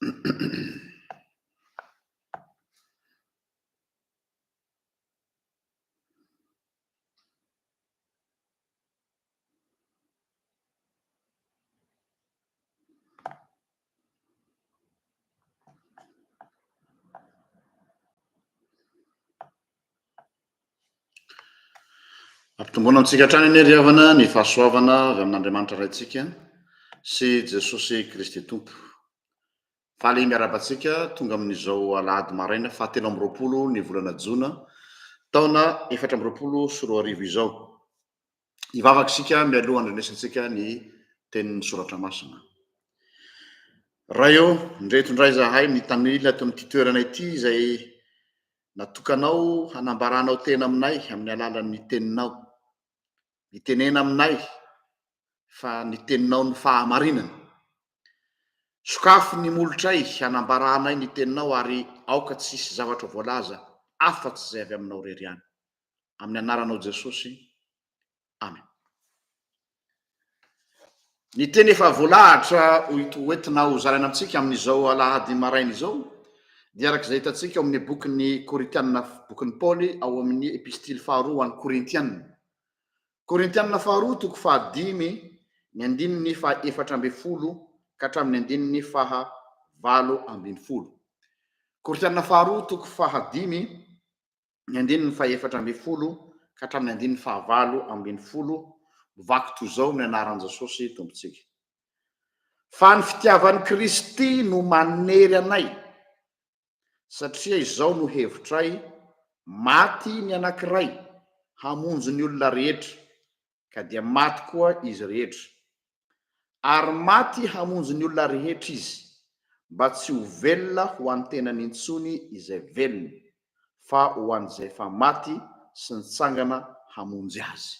Ampitomboana amintsika hatrany ny riavana ny fahasoavana avy amin'Andriamanitra raintsika sy Jesosy Kristy Tompo. Faly miarabantsika tonga amin'izao alahady maraina 7 ny volana Jona taona 2024 izao. Hivavaka mialoha andrenesantsika ny tenin'ny soratra masina. Raha eo ndretondray zahay ny tamily ato amin'ity toerana ity izay natokanao hanambaranao tena aminay amin'ny alalan'ny teninao. Nitenena aminay fa ny teninao ny fahamarinana. Sokafo ny molotray hanambaranay ny teninao ary aoka tsisy zavatra voalaza afa-tsy izay avy aminao rery ihany. Amin'ny anaranao Jesosy. Amen. Ny teny efa voalahatra hoentina ho zaraina amintsika amin'izao alahady maraina izao dia arak'izay hitantsika ao amin'ny bokin'ny Korintianina, bokin'ny Paoly ao amin'ny epistily faharoa an'ny Korintianina. Korintianina faharoa toko 5 ny andininy 4:10 ka hatramin'ny andininy 8:20. Korintianina faharoa toko 5 ny andininy 4:10 ka hatramin'ny andininy 8:20. Vaky toy izao ny anaran'i Jesosy tompontsika. Fa ny fitiavan'i Kristy no manery anay, satria izao no hevitray, maty ny anankiray hamonjy ny olona rehetra, ka dia maty koa izy rehetra. Ary maty hamonjy ny olona rehetra izy, mba tsy ho velona ho an'ny tenany intsony izay velona, fa ho an'izay fa maty sy nitsangana hamonjy azy.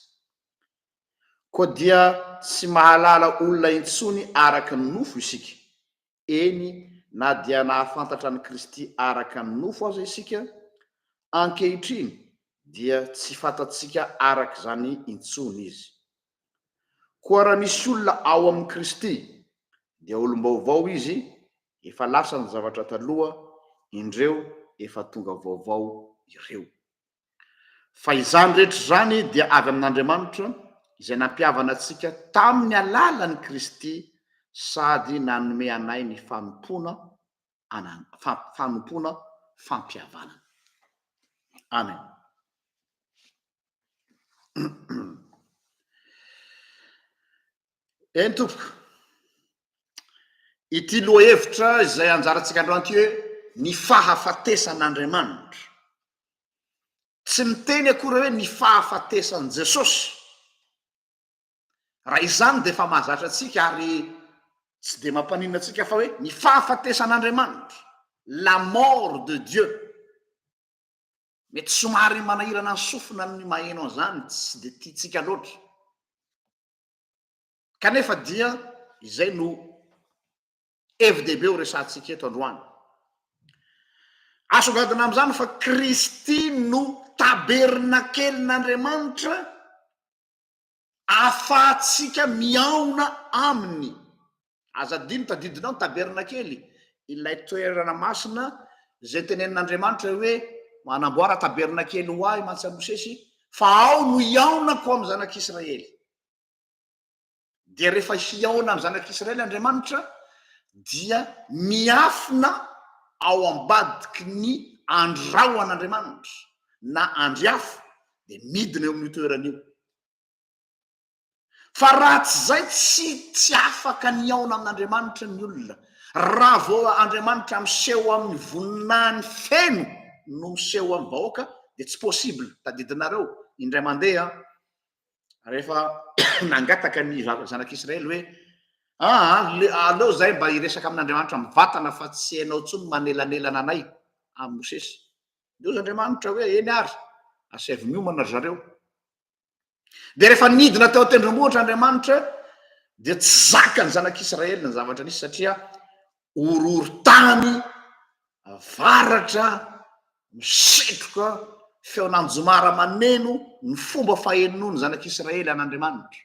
Koa dia tsy mahalala olona intsony araka ny nofo isika. Eny, na dia nahafantatra ny Kristy araka ny nofo aza isika, ankehitriny dia tsy fantatsika araka izany intsony izy. Koa raha misy olona ao amin'ny Kristy dia olom-baovao izy, efa lasa ny zavatra taloha, indreo efa tonga vaovao ireo. Fa izany rehetra izany dia avy amin'Andriamanitra izay nampiavana antsika tamin'ny alalan'i Kristy sady nanome anay ny fanompona fampihavanana. Amen. Eny tompoko, ity lohahevitra izay anjarantsika androany ity hoe ny fahafatesan'Andriamanitra. Tsy miteny akory hoe ny fahafatesan'i Jesosy. Raha izany dia efa mahazatra antsika ary tsy dia mampaninona antsika fa hoe ny fahafatesan'Andriamanitra, la mort de Dieu. Mety somary manahirana ny sofina ny maheno an'izany, tsy dia tiantsika loatra. Kanefa dia izay no hevi-dehibe ho resantsika eto androany. Asongadina amin'izany fa Kristy no tabernakelin'Andriamanitra ahafahantsika miaona aminy. Azadino tadidinao ny tabernakely, ilay toerana masina izay tenenin'Andriamanitra hoe manamboara tabernakely ho ahy Mantsamosesy, fa ao no hiaonako amin'ny zanak'Israely. Dia rehefa hiaona amin'ny zanak'Israely Andriamanitra dia miafina ao ambadiky ny andrahoan'Andriamanitra na andriafo dia midina eo amin'ny toerana io. Fa raha tsy izay tsy afaka ny aona amin'Andriamanitra ny olona. Raha vao Andriamanitra miseho amin'ny voninahiny feno no miseho amin'ny vahoaka dia tsy possible. Tadidinareo indray mandeha rehefa nangataka ny zanak'Israely hoe aleo zay mba hiresaka amin'Andriamanitra mivatana fa tsy hainao intsony manelanelana anay amin'ny Mosesy. Deo Andriamanitra hoe eny ary asevy miomana zareo. Dia rehefa nidina teo tendrombohitra Andriamanitra dia tsy zaka ny zanak'Israely ny zavatra nisy satria orohorontany, varatra, misetroka, feonanjomara maneno ny fomba fahenony zanak'Israely an'Andriamanitra.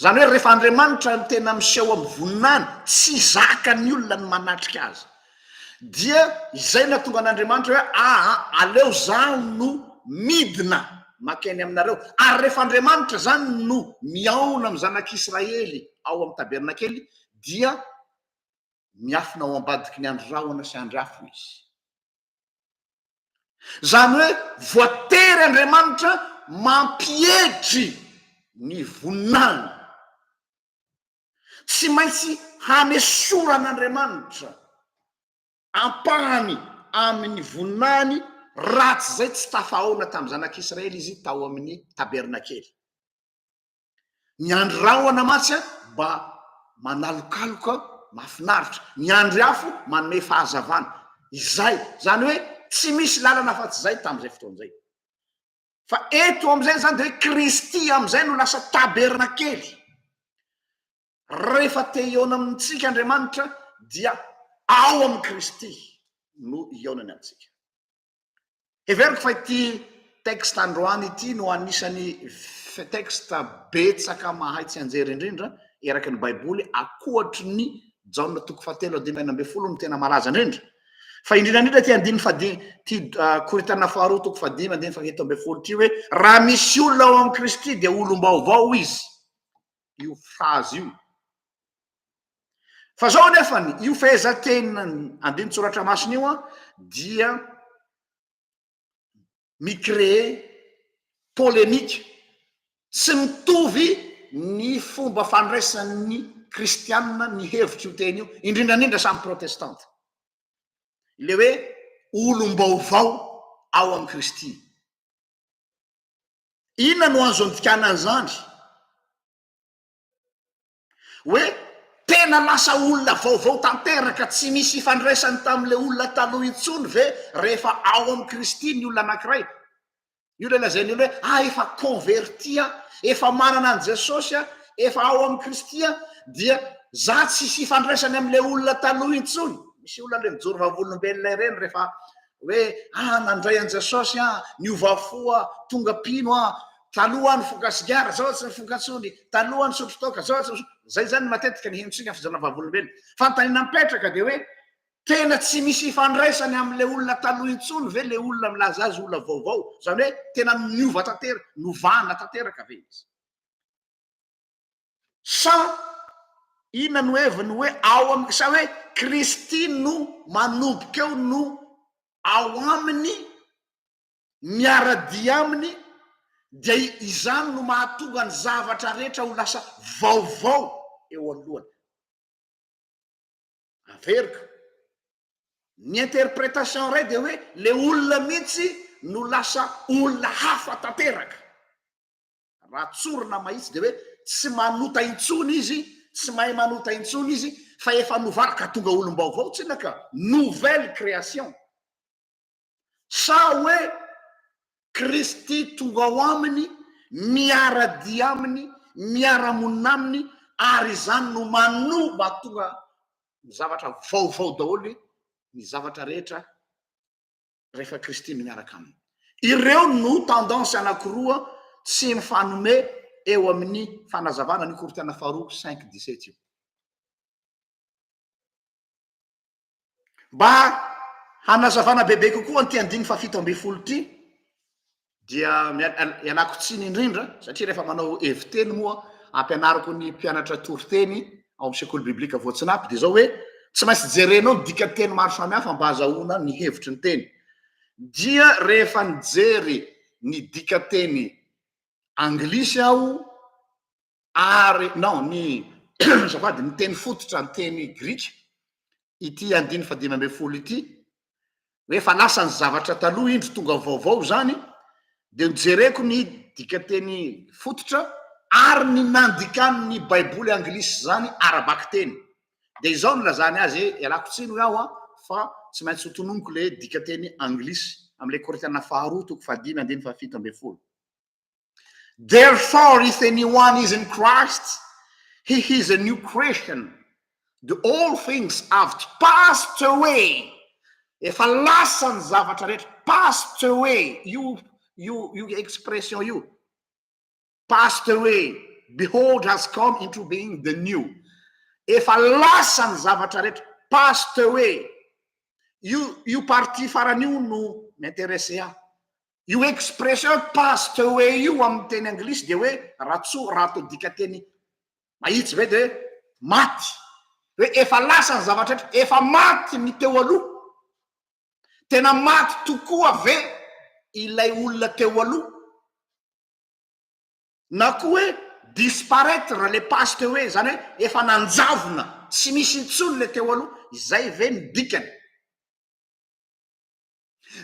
zany hoe rehefa Andriamanitra tena miseho amin'ny voninany tsy zaka ny olona ny manatrika azy dia izay na tonga an'Andriamanitra hoe aleo zaho no midina makeny aminareo ary rehefa Andriamanitra zany no miaona amin'ny zanak'Israely ao amin'ny tabernakely dia miafina ao ambadiky ny andro rahona sy andrafo izy zany hoe voatery Andriamanitra mampietry ny voninany tsy maintsy hanesoran'Andriamanitra ampahany amin'ny voninany ratsy zay tsy tafahoana tamin'ny zanak'Israely izy tao amin'ny tabernakely ny andro rahona matsy mba manalokaloka mahafinaritra ny andro afo manome fahazavana izay zany hoe tsy misy lalana fa tsy zay tamin'izay fotoan'izay fa eto am'izay zany de hoe Kristy am'izay no lasa tabernakely rehefa te hiaona amintsika Andriamanitra dia ao amin'ny Kristy no hiaonany amintsika everiko fa ity texte androany ity no anisany texte betsaka mahay tsy anjery indrindra eraky ny baiboly akohatry ny Jaona 3:10 no tena malaza indrindra fa indrindra ty andiny ty Korintiana 2:5-7 ty hoe raha misy olona ao amin'ny Kristy dia olom-baovao izy io phrase io fa zao nefany io fehezanteny andiny tsoratra masina io dia micréer polémique tsy mitovy ny fomba fandraisan'ny kristianina ny hevitry io teny io indrindrandrindra samy protestanta le hoe olom-baovao ao amin'ny Kristy inona no azo andikana zany hoe tena lasa olona vaovao tanteraka tsy misy ifandraisany tamin'le olona taloha intsony ve rehefa ao amin'ny Kristy ny olona anankiray io le lazainy olo hoe efa convertia efa manana an Jesosy efa ao amin'ny Kristy dia za tsy sy ifandraisany amin'le olona taloha intsony misy olona le mijoro vavolombelona ireny rehefa hoe nandray an Jesosy niova fo tonga pino taloha ny fokasigara zao tsy fokatsony taloha ny sotrotoka zao zay zany matetika ny henontsika fizana vavolombelona fantanina mipetraka de hoe tena tsy misy ifandraisany amin'le olona taloha intsony ve le olona milaza azy olona vaovao zany hoe tena niova tanteraka novana tanteraka ve izy sa inona no heviny hoe ao amin'ny sa hoe Kristy no manomboka eo no ao aminy miaradia aminy dia izany no mahatonga ny zavatra rehetra ho lasa vaovao eo alohany averika ny interprétation ray de hoe le olona mihitsy no lasa olona hafa tanteraka raha tsorona mahitsy de hoe tsy manota intsony izy tsy mahay manota intsony izy fa efa novaraka tonga olom-baovao tsinaka nouvelle création sa hoe Kristy tonga ao aminy miaradia aminy miaramonina aminy ary zany no matonga ny zavatra vaovao daholo ny zavatra rehetra rehefa Kristy no miaraka aminy ireo no tendance anankiroa tsy mifanome eo amin'ny fanazavana ny Korintiana 2:5-17 io mba hanazavana bebe kokoa ny ty 7:10 ty dia ianako tsiny indrindra satria rehefa manao eviteny moa ampianariko ny mpianatra toriteny ao amin'ny sekoly biblika voatsinapy de zao hoe tsy maintsy jerenao ny dikateny maro samihafa mba azahoana ny hevitry ny teny dia rehefa nijery ny dikateny anglisy aho ary ny zafady ny teny fototra ny teny grika ity 5:10 ity hoe fa lasa ny zavatra taloha indro tonga vaovao zany de nijereko ny dikateny fototra ary ny nandikany baiboly anglisy zany arabaky teny de izao no lazany azy ialako tsiny aho fa tsy maintsy hotononiko le dikateny anglisy am'le Korintiana 2:5-7 Therefore if anyone is in Christ he is a new creation the all things have passed away efa lasa ny zavatra rehetra passed away you expression you passed away behold has come into being the new. Efa lasa ny zavatra rehetra, passed away. Io parti faran'io no m'intéressé ahy. Io expression passed away io amin'ny teny anglisy de hoe raha atao dika teny mahitsy ve de maty, hoe efa lasa ny zavatra rehetra, efa maty ny teo aloha. Tena maty tokoa ve ilay olona teo aloha, na koa hoe disparaître le passed away, zany hoe efa nanjavona, tsy misy intsony le teo aloha, izay ve ny dikany.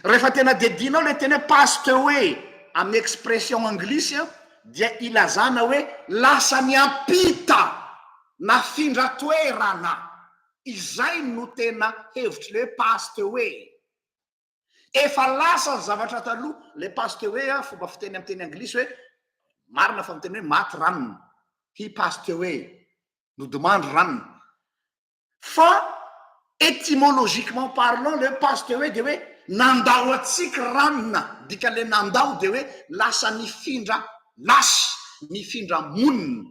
Rehefa tena dedinao le tena passed away amin'ny expression anglisy dia ilazana hoe lasa niampita nafindra toerana, izay no tena hevitry le passed away. Efa lasa ny zavatra taloha, le passed away fomba fiteny amin'ny teny anglisy hoe marina fa miteny hoe maty ranony, he passed away, nodimandry ranony. Fa étymologiquement parlant le passed away de hoe nandao atsika ranona, dika le nandao de hoe lasa nifindra lasy, nifindra monina.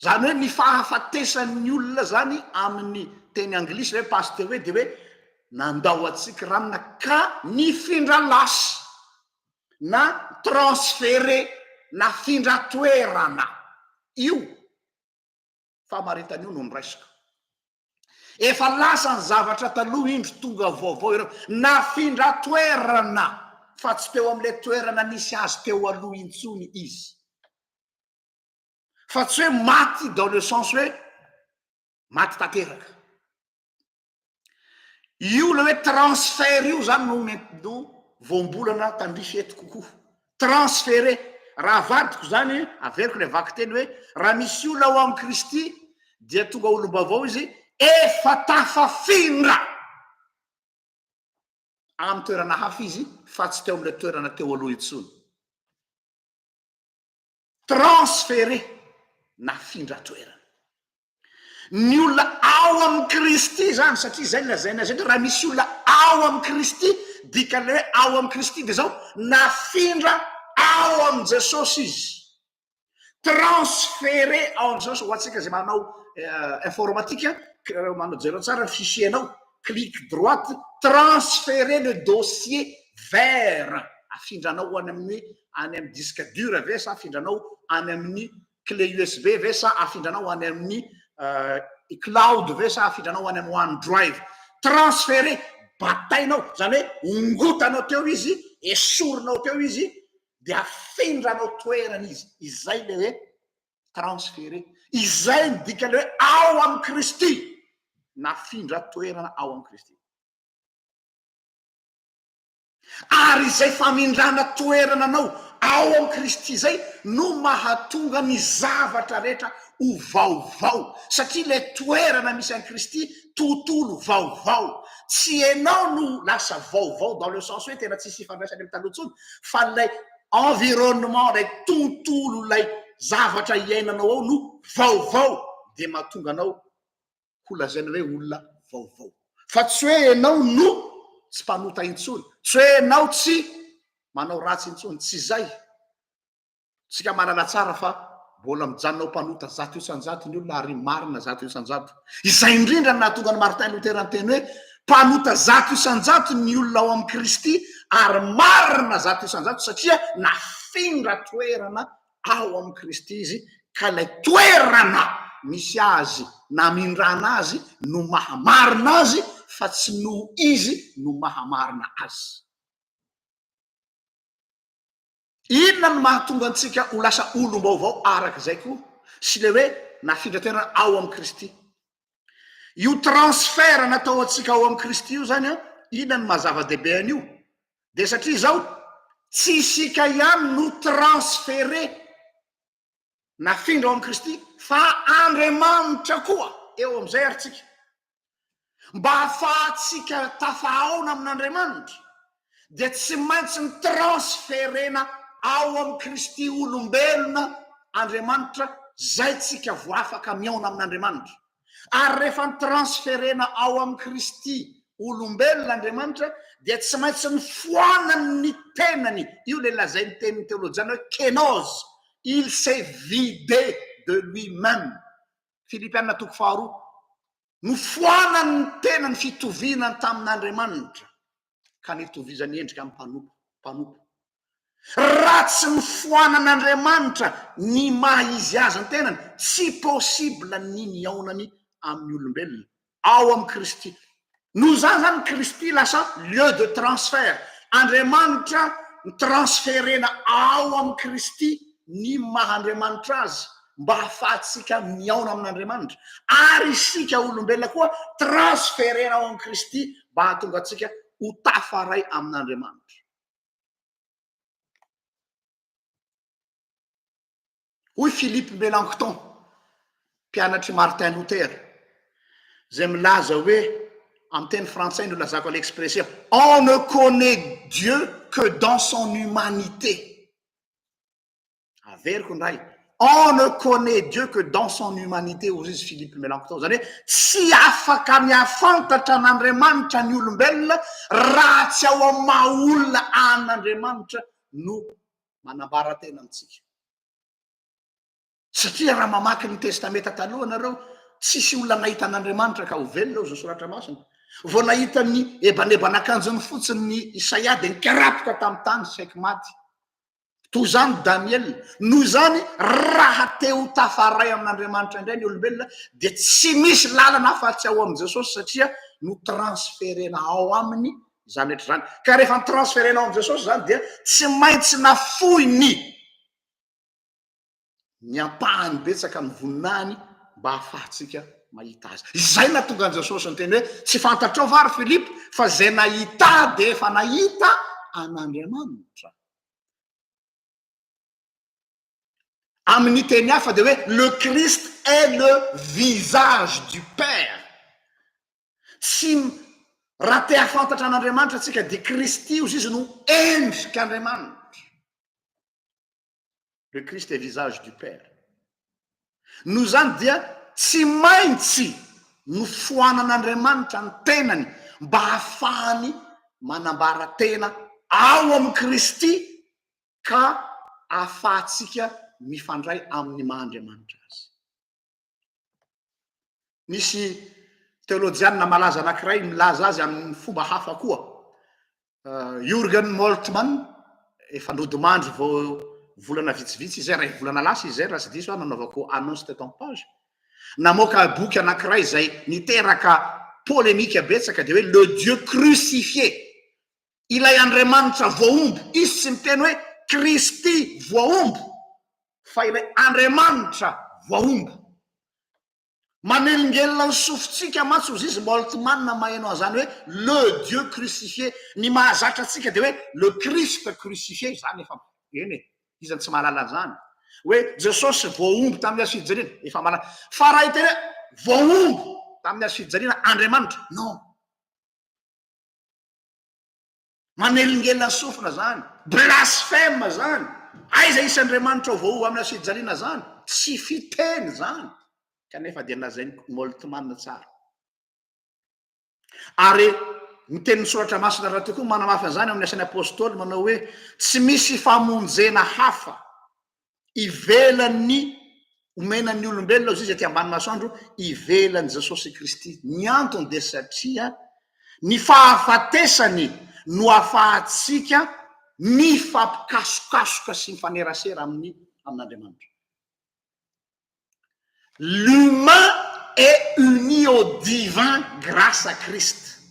Zany hoe ny fahafatesan'ny olona zany amin'ny teny anglisy hoe passed away de hoe nandao atsika ranona ka nifindra lasy, na transféré, nafindra toerana. Io famaritan'io no nyraisiko. Efa lasa ny zavatra taloha indro tonga vaovao ireo, nafindra toerana, fa tsy teo amin'le toerana nisy azy teo aloha intsony izy. Fa tsy hoe maty dans le sens hoe maty tanteraka. Io le hoe transfert io zany no voambolana tandrify eto kokoa. Transféré, raha vadiko zany averiko le vaky teny hoe raha misy olona ao amin'ny Kristy dia tonga olombavao izy, efa tafafindra amin'ny toerana hafa izy, fa tsy teo amin'le toerana teo aloha intsony. Transféré, nafindra toerana. Ny olona ao amin'ny Kristy zany, satria zay lazaina zay raha misy olona ao amin'ny Kristy, dika le hoe ao amin'ny Kristy de zao nafindra ao amin'ny Jesosy izy. Transféré ao amin'ny Jesosy. Ho antsika zay manao informatika, manao jero tsara ny fichier-nao, clic droite, transférer le dossier vers, afindranao any amin'ny disque dur ve sa afindranao any amin'ny clé USB ve sa afindranao any amin'ny cloud ve sa afindranao any amin'ny OneDrive. Transférer, batainao, zany hoe ongotanao teo izy, esorinao teo izy, de afindranao toerana izy. Izay le hoe transférer. Izay ny dika le hoe ao amin'ny Kristy, nafindra toerana ao amin'ny Kristy. Ary izay famindrana toerana anao ao amin'ny Kristy zay no mahatonga ny zavatra rehetra ho vaovao, satria le toerana misy an'i Kristy tontolo vaovao. Tsy enao no lasa vaovao dans le sens hoe tena tsisy ifandraisany amin'ny taloha intsony, fa lay environnement, lay tontolo, lay zavatra iainanao ao no vaovao, de mahatonga anao ho lazaina hoe olona vaovao. Fa tsy hoe enao no tsy mpanota intsony, tsy hoe enao tsy manao ratsy intsony, tsy zay. Tsika manana tsara fa mbola mijanonao mpanota zato isan-jato ny olona, ary marina zato isan-jato. Izay indrindra no nahatonga ny Martin Luther ny teny hoe mpanota zato isan-jato ny olona ao amin'ny Kristy, ary marina zato isan-jato, satria nafindra toerana ao amin'ny Kristy izy, ka ilay toerana misy azy namindrana azy no mahamarina azy, fa tsy no izy no mahamarina azy. Inona no mahatonga antsika ho lasa olom-baovao arak'izay koa, sy le hoe nafindra toerana ao amin'ny Kristy. Io transfert natao antsika ao amin'ny Kristy io zany, inona no mazava-dehibe an'io? De satria zao tsy isika ihany no transféré, nafindra ao amin'ny Kristy, fa Andriamanitra koa eo amin'izay ary tsika. Mba ahafahantsika tafahaona amin'Andriamanitra, de tsy maintsy ny transférena ao amin'ny Kristy olombelona Andriamanitra, zay tsika vo afaka miaona amin'Andriamanitra. Ary rehefa ny transférena ao amin'ny Kristy olombelon'andriamanitra dia tsy maintsy mifoanany ny tenany. Io le lazay ny tenin'ny teolojiana hoe kenos, il s'est vidé de lui-même. Filipianina 4:2. Nifoanany ny tenany fitovinany tamin'andriamanitra ka nitovizany endrika amin'ny mpanompo. Raha tsy mifoanan'andriamanitra ny maha izy azy ny tenany, tsy possible ny niaonany amin'ny olombelona ao amin'ny Kristy. Noho zany zany Kristy lasa lieu de transfert. Andriamanitra transferena ao amin'ny Kristy ny maha Andriamanitra azy mba hahafahatsika miaona amin'Andriamanitra, ary isika olombelona koa transferena ao amin'ny Kristy mba hahatonga atsika ho tafaray amin'Andriamanitra. Hoy Philippe Mélenchon, mpianatry Martin Luther, zay milaza hoe en teny frantsay no lazako l'expression on ne connaît Dieu que dans son humanité. Averiko ndray, on ne connaît Dieu que dans son humanité. Ozy izy Philippe Mélenchon zany hoe tsy afaka miafantatra an'Andriamanitra ny olombelona raha tsy ao amin'ny maha olona an'Andriamanitra no manambara tena amitsika. Satria raha mamaky ny testamenta taloha nareo, tsisy olona nahita an'Andriamanitra ka ho velona zao soratra masina. Vao nahita ny ebaneban'akanjony fotsiny ny Isaia dia nikarapoka tamin'ny tany saiky maty. Toy zany Daniel. Noho zany raha te ho tafaray amin'Andriamanitra indray ny olombelona dia tsy misy lalana afa-tsy ao amin'i Jesosy, satria no transferena ao aminy zany rehetra zany. Ka rehefa transferena ao amin'i Jesosy zany dia tsy maintsy nafoy ny ampahany betsaka ny voninahiny mba hahafahatsika mahita azy. Izay natonga an' Jesosy ny teny hoe tsy fantatrao vary Filipo fa zay nahita dia efa nahita an'Andriamanitra. Amin'ny teny hafa dia hoe le Christ est le visage du Père. Tsy raha te hafantatra an'Andriamanitra atsika dia Kristy ozy izy no endrik'Andriamanitra. Le Christ est visage du Père. Noho zany dia tsy maintsy nofoanan'Andriamanitra ny tenany mba hahafahany manambara tena ao amin'ny Kristy ka ahafahatsika mifandray amin'ny maha-Andriamanitra azy. Nisy teolojiana malaza anankiray milaza azy amin'ny fomba hafa koa. Jürgen Moltmann, efa nodimandry vao volana vitsivitsy izay, ray volana lasa izay raha tsy diso nanaovako annonce teto en page. Namoaka boky anankiray izay niteraka polémika betsaka dia hoe le Dieu crucifié. Ilay Andriamanitra voaomby, izy tsy miteny hoe Kristy voaomby fa ilay Andriamanitra voaomby. Manelingelina ny sofintsika mantsy ozy izy Moltmann maheno an'izany hoe le Dieu crucifié. Ny mahazatra atsika dia hoe le Christ crucifié. Zany efa eny izany tsy mahalala an'izany hoe Jesosy voaomby tamin'ny hazo fijaliana, efa malala. Fa raha hiteny hoe voaomby tamin'ny hazo fijaliana Andriamanitra, non. Manelingelina ny sofina zany, blasphème zany. Aiza isy Andriamanitra voaomby amin'ny hazo fijaliana zany? Tsy fiteny zany. Kanefa dia lazainy Moltmann tsara. Ary mitenin'ny soratra masina raha tokoa manamafy an'izany amin'ny asan'ny apôstôly manao hoe tsy misy famonjena hafa ivelan'ny omenan'ny olombelona ozy izy aty ambany masoandro ivelan'i Jesosy Kristy. Ny antony dia satria ny fahafatesany no ahafahatsika mifampikasokasoka sy mifanerasera amin'Andriamanitra. L'humain est uni au divin grâce à Christ.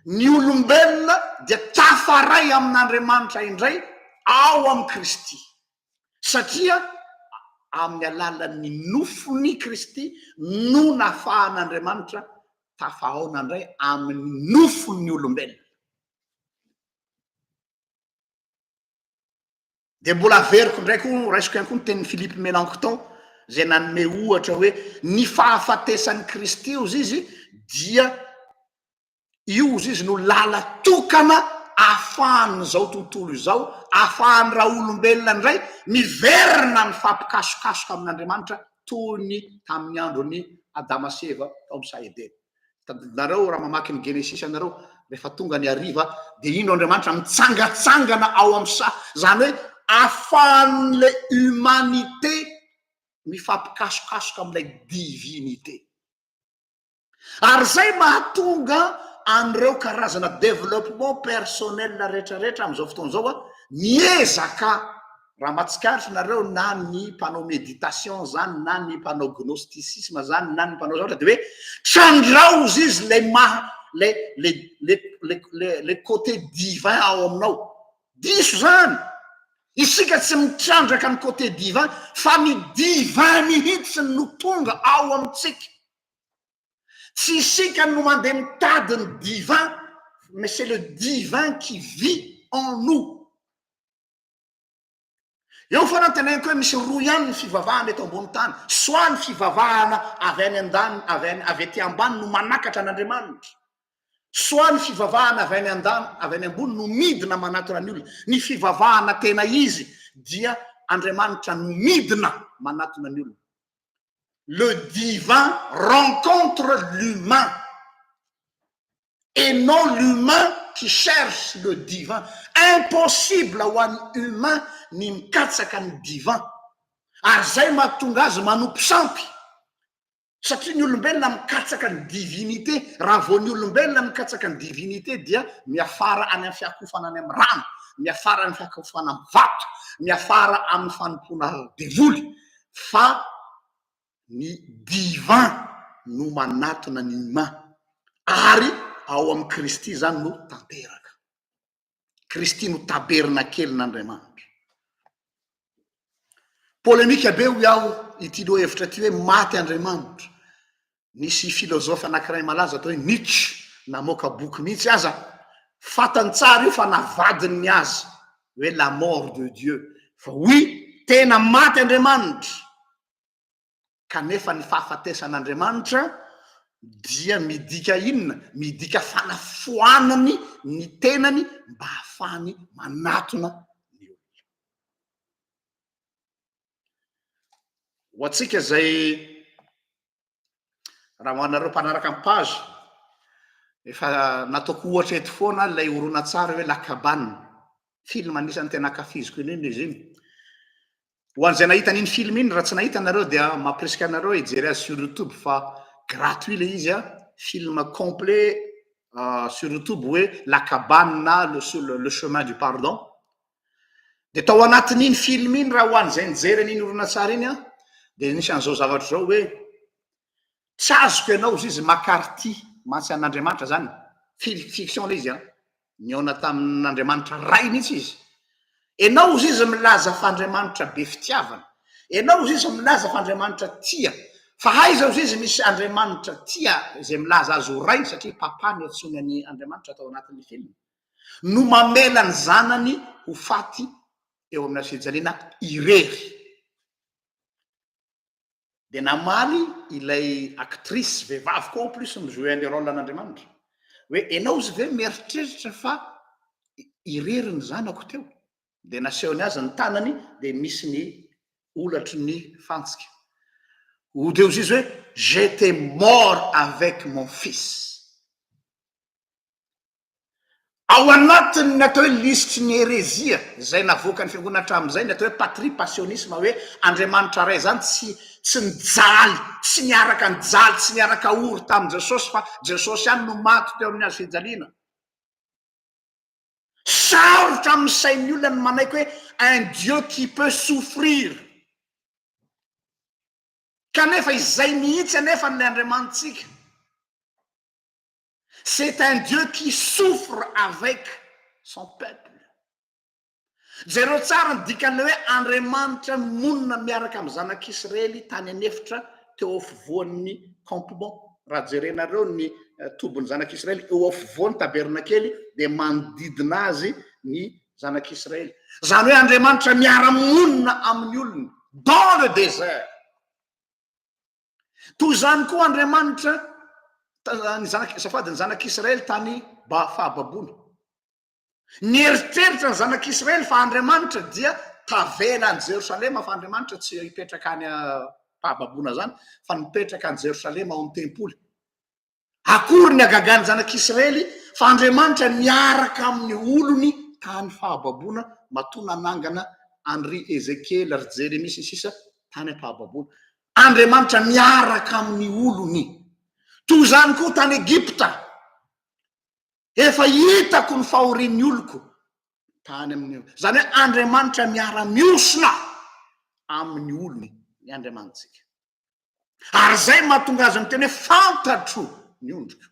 Ny olombelona dia tafaray amin'Andriamanitra indray ao amin'ny Kristy, satria amin'ny alalan'ny nofony Kristy no nafahan'Andriamanitra tafahaona indray amin'ny nofony olombelona. Dia mbola averiko indray koa raisiko ihany koa ny tenin'ny Philippe Mélenchon zay nanome ohatra hoe ny fahafatesan'ny Kristy ozy izy dia io ozy izy no lala tokana ahafahan'izao tontolo izao, ahafahan'ny raha olombelona indray miverina ny fampikasokasoka amin'Andriamanitra toy ny tamin'ny andron'ny Adama sy Eva tao amin'ny Saedena. tadinareo raha mamaky ny genesis anareo rehefa tonga ny ariva de ino andriamanitra mitsangatsangana ao amy zany hoe ahafahan'le humanité mifampikasokasoka am'ilay divinité ary zay mahatonga an'ireo karazana développement personnel rehetrarehetra am'izao fotoana zao a miezaka raha matsikaritra nareo na ny mpanao méditation zany na ny mpanao gnosticisme zany na ny mpanao zavatra de hoe trandraozy izy le côté divin ao aminao diso zany isika tsy mitrandraka ny côté divin fa ny divin mihitsy no tonga ao amitsika tsy isika no mandeha mitady ny divin mais c'est le divin qui vit en nous. Eo fanantenenako hoe misy roa ihany ny fivavahana eto ambony tany soit ny fivavahana avy any an-dany avy aty ambany no manakatra an'Andriamanitra soit ny fivavahana avy any an-dany avy any ambony no midina manatona ny olona ny fivavahana tena izy dia Andriamanitra no midina manatona ny olona. Le divin rencontre l'humain et non l'humain qui cherche le divin. Impossible ho an'ny humain ny mikatsaka ny divin ary zay mahatonga azy manompo sampy satria ny olombelona mikatsaka ny divinité raha vao ny olombelona mikatsaka ny divinité dia miafara any amin'ny fiakofana any amin'ny rano miafara any fiakofana amin'ny vato miafara amin'ny fanompona devoly fa ny divin no manatona ny humain ary ao amin'ny Kristy zany no tanteraka. Kristy no taberna kelyn'Andriamanitra. Polémika be ho iaho ity loha hevitra ty hoe maty Andriamanitra. Nisy filôzofy anankiray malaza atao hoe Nietzsche namoaka boky mihitsy aza fatany tsara io fa navadiny ny azy hoe la mort de Dieu fa oui tena maty Andriamanitra kanefa ny fahafatesan'Andriamanitra dia midika inona midika fanafoanany ny tenany mba hahafahany manatona ny olona. Ho atsika zay raha hoanareo mpanaraka amin'ny page efa nataoko ohatra eto foana lay horonan-tsary hoe La Cabane film anisan'ny tena ankafiziko iny izy iny. Ho an'izay nahita an'iny film iny raha tsy nahita anareo dia mampirisika anareo hijery azy sur YouTube fa gratuit le izy a film complet sur YouTube hoe La Cabane na le chemin du pardon. De tao anatin'iny film iny raha ho an'izay nijery an'iny horonan-tsary iny a de nisy an'izao zavatra zao hoe tsy azoko ianao izy McCarthy mantsy an'Andriamanitra zany fiction le izy a niona tamin'Andriamanitra ray mihitsy izy enao izy milaza fa Andriamanitra be fitiavana enao izy milaza fa Andriamanitra tia fa haiza izy misy Andriamanitra tia izay milaza azy ho ray satria papa ny atsony any Andriamanitra tao anatin'ny film no mamela ny zanany ho faty eo amin'ny fijaliana irery. De namaly ilay actrice vehivavy koa plus mijouer le rôle an'Andriamanitra hoe enao izy ve mieritreritra fa irery ny zanako teo de nasehony azy ny tanany de misy ny olatry ny fantsika de izy hoe j'étais mort avec mon fils. Ao anatiny ny atao hoe lisitry ny herezia zay navoaka ny fiangonana hatramin'izay ny atao hoe patrie passionisme hoe Andriamanitra ray zany tsy nijaly tsy niaraka nijaly tsy niaraka ory tamin'i Jesosy fa Jesosy ihany no maty teo amin'ny azo fijaliana. Sarotra amin'ny sain'ny olona ny manaiky hoe un Dieu qui peut souffrir kanefa izay mihitsy anefa ny Andriamanitsika. C'est un Dieu qui souffre avec son peuple. Jereo tsara ny dikan'le hoe Andriamanitra monina miaraka amin'ny zanak'Israely tany anefitra teo afovoan'ny campement. Raha jerenareo ny tobon'ny zanak'Israely eo afovoan'ny tabernakely de manodidina azy ny zanak'Israely. Zany hoe Andriamanitra miara-monina amin'ny olona dans le désert. Toy zany koa Andriamanitra safady ny zanak'Israely tany fahababona. Nieritreritra ny zanak'Israely fa Andriamanitra dia tavela any Jerosalema fa Andriamanitra tsy hipetraka any fahababona zany fa nipetraka any Jerosalema ao amin'ny tempoly. akory ny agagany zanak'Israely fa Andriamanitra miaraka amin'ny olony tany fahababona matona nangana andry Ezekely ry Jeremia sisa tany am-pahababona. Andriamanitra miaraka amin'ny olony toy zany koa tany Egipta efa hitako ny fahorian'ny oloko tany amin'ny zany hoe Andriamanitra miara-miosona amin'ny olony ny Andriamanitsika. Ary zay mahatonga azy ny teny hoe fantatro ny ondriko.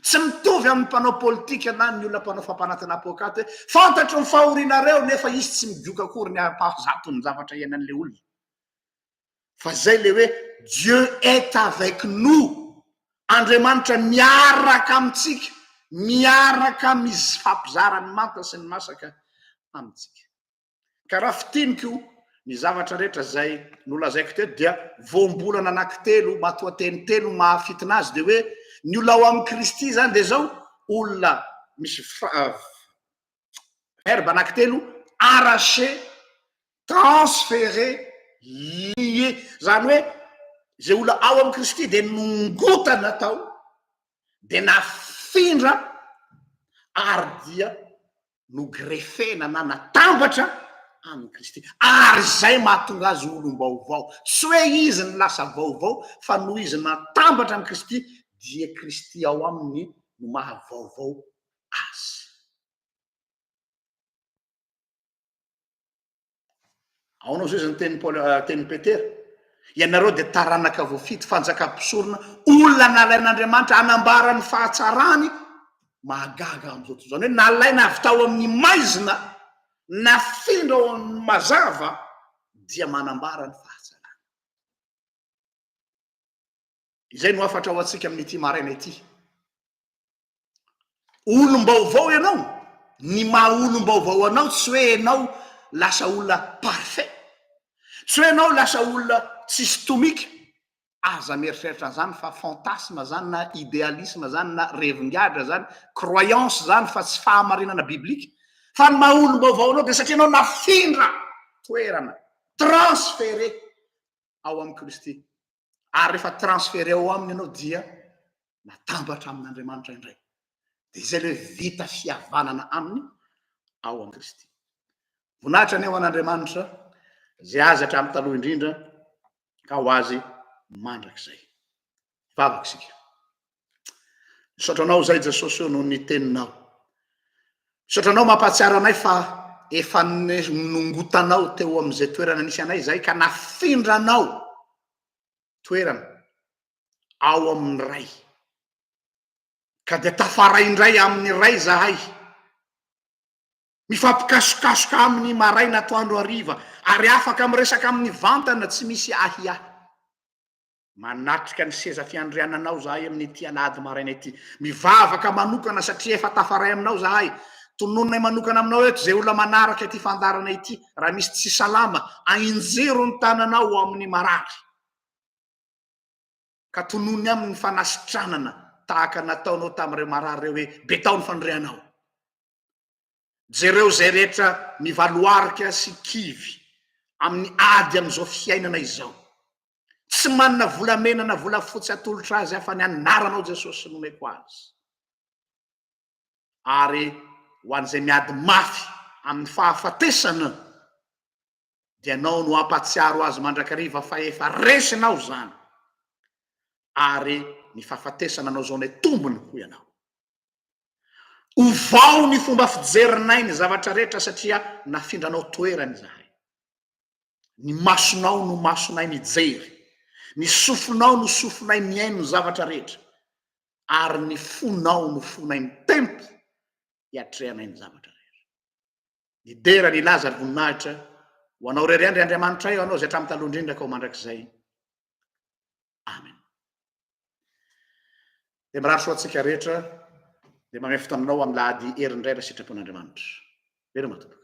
Tsy mitovy amin'ny mpanao politika na ny olona mpanao fampanatana apôkaty fantatro ny fahorianareo nefa izy tsy midioka akory ny ampahazatony zavatra iainan'le olona. Fa zay le hoe Dieu est avec nous. Andriamanitra miaraka amitsika, miaraka mifampizarany manta sy ny masaka amitsika. Ka raha fitiniko ny zavatra rehetra zay nolazaiko teto dia voambolana anankitelo matoateny telo mahafitina azy de hoe ny olona ao amin'ny Kristy zany de zao olona misy verbe anankitelo arraché, transféré, lié. Zany hoe zay olona ao amin'ny Kristy de nongotana tao de nafindra ary dia no grefena na natambatra amin'ny Kristy. Ary zay mahatonga azy olom-baovao. Tsy hoe izy ny lasa vaovao fa noho izy natambatra amin'ny Kristy dia Kristy ao aminy no mahavaovao azy. Aonao zay zany teny Petera, ianareo de taranaka voafity fanjakam-pisorona olona nalain'Andriamanitra anambara ny fahatsarany mahagaga am'izao tontolo. Zany hoe nalaina avy tao amin'ny maizina nafindra ao amin'ny mazava dia manambara ny fahatsarany. Izay no afatra ao atsika amin'ity maraina ity. Olom-baovao ianao, ny maha olom-baovao anao tsy hoe ianao lasa olona parfait, tsy hoe ianao lasa olona tsisy tomika. Aza mieritreritra zany fa fantasme zany na idéalisme zany na revin-gadra zany, croyance zany fa tsy fahamarinana biblika. Fa ny maha olom-baovao anao de satria anao nafindra toerana, transféré ao amin'ny Kristy. Ary rehefa transféré ao aminy ianao dia natambatra amin'Andriamanitra indray. De zay le vita fihavanana aminy ao amin'ny Kristy. Vonahitra ny ao an'Andriamanitra zay azy hatramin'ny taloha indrindra ka ho azy mandrakizay. Vavaka isika. Misaotranao zay Jesosy noho ny teninao. Misaotranao mampatsiaro anay fa efa nongotanao teo amin'izay toerana nisy anay zay ka nafindranao toerana ao amin'ny ray. Ka de tafaray indray amin'ny ray zahay. Mifampikasokasoka amin'ny maraina atoandro hariva ary afaka miresaka amin'ny vantana tsy misy ahia. Manatrika ny seza fiandriananao zahay amin'ity alahady maraina ity. Mivavaka manokana satria efa tafaray aminao zahay. Tonononay manokana aminao eto zay olona manaraka ity fandarana ity. Raha misy tsy salama, ainjero ny tananao amin'ny marary. Ka tonony amin'ny fanasitranana tahaka nataonao tamin'ireo marary reo hoe betao ny fandrianao. Jereo zay rehetra mivaloarika sy kivy amin'ny ady amin'izao fiainana izao. Tsy manana volamena na volafotsy atolotra azy afa ny anaranao Jesosy nomeko azy. Ary ho an'izay miady mafy amin'ny fahafatesana dia anao no ampatsiaro azy mandrakariva fa efa resinao zany. Ary ny fahafatesana anao zao ny tombony ho ianao. Ovao ny fomba fijerinay ny zavatra rehetra satria nafindranao toerany zahay. Ny masonao no masonay mijery, ny sofinao no sofinay miaino ny zavatra rehetra, ary ny fonao no fonay mitempo hiatrehanay ny zavatra rehetra. Ny dera ny laza ary voninahitra ho anao rerendry Andriamanitra io anao zay hatramin'ny taloha indrindra ka ho mandrakizay. Amen. De mirary soa antsika rehetra de manome fotoananao amin'ny lahady herindray raha sitrapon'Andriamanitra. Vera matoky.